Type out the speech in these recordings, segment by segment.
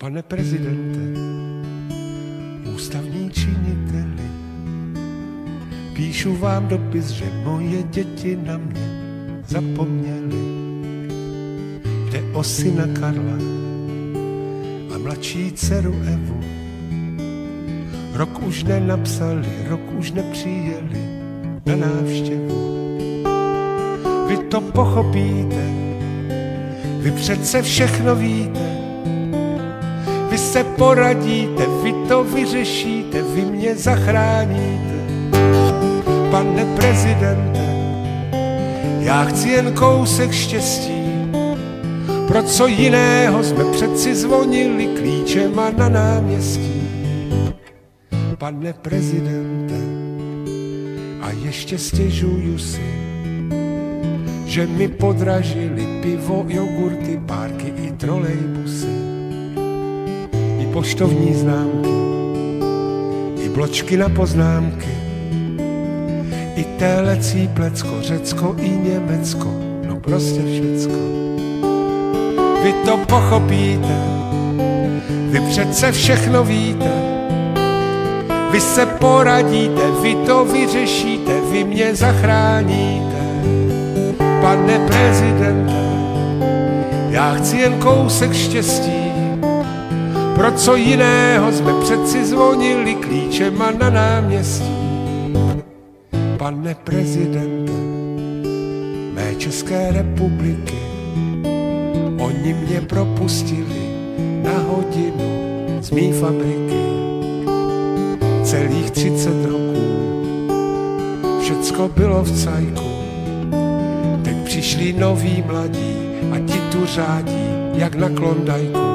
Pane prezidente, ústavní činiteli, píšu vám dopis, že moje děti na mě zapomněly. Jde o syna Karla a mladší dceru Evu. Rok už nenapsali, rok už nepřijeli na návštěvu. Vy to pochopíte, vy přece všechno víte. Vy se poradíte, vy to vyřešíte, vy mě zachráníte. Pane prezidente, já chci jen kousek štěstí. Pro co jiného jsme přeci zvonili klíčema na náměstí. Pane prezidente, a ještě stěžuju si, že mi podražili pivo, jogurty, párky i trolejbusy. I poštovní známky, i bločky na poznámky, i telecí plecko, Řecko i Německo, no prostě všecko. Vy to pochopíte, vy přece všechno víte. Vy se poradíte, vy to vyřešíte, vy mě zachráníte. Pane prezidente, já chci jen kousek štěstí. Pro co jiného jsme přeci zvonili klíčema na náměstí. Pane prezidente mé České republiky, oni mě propustili na hodinu z mý fabriky. Celých 30 roků všecko bylo v cajku. Teď přišli noví mladí a ti tu řádí jak na Klondajku.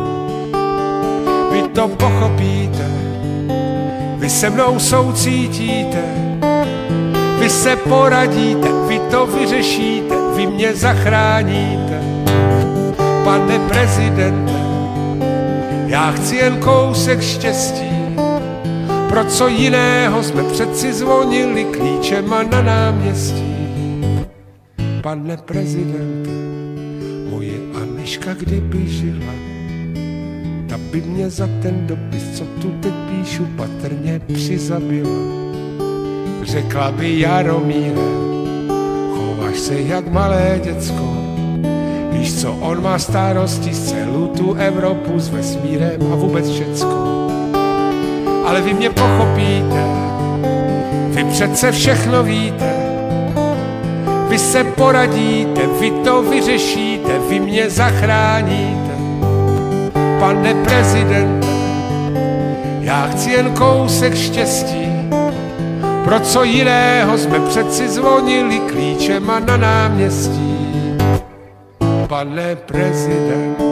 Vy to pochopíte, vy se mnou soucítíte. Vy se poradíte, vy to vyřešíte, vy mě zachráníte. Pane prezidente, já chci jen kousek štěstí. Pro co jiného jsme přeci zvonili klíčema na náměstí. Pane prezidente, moje Aniška kdyby žila, ta by mě za ten dopis, co tu teď píšu, patrně přizabila. Řekla by: Jaromíre, chováš se jak malé děcko. Víš co, on má starosti z celou tu Evropu s vesmírem a vůbec všecko. Ale vy mě pochopíte, vy přece všechno víte. Vy se poradíte, vy to vyřešíte, vy mě zachráníte. Pane prezidente, já chci jen kousek štěstí. Pro co jiného jsme přeci zvonili klíčema na náměstí. Pane prezidente,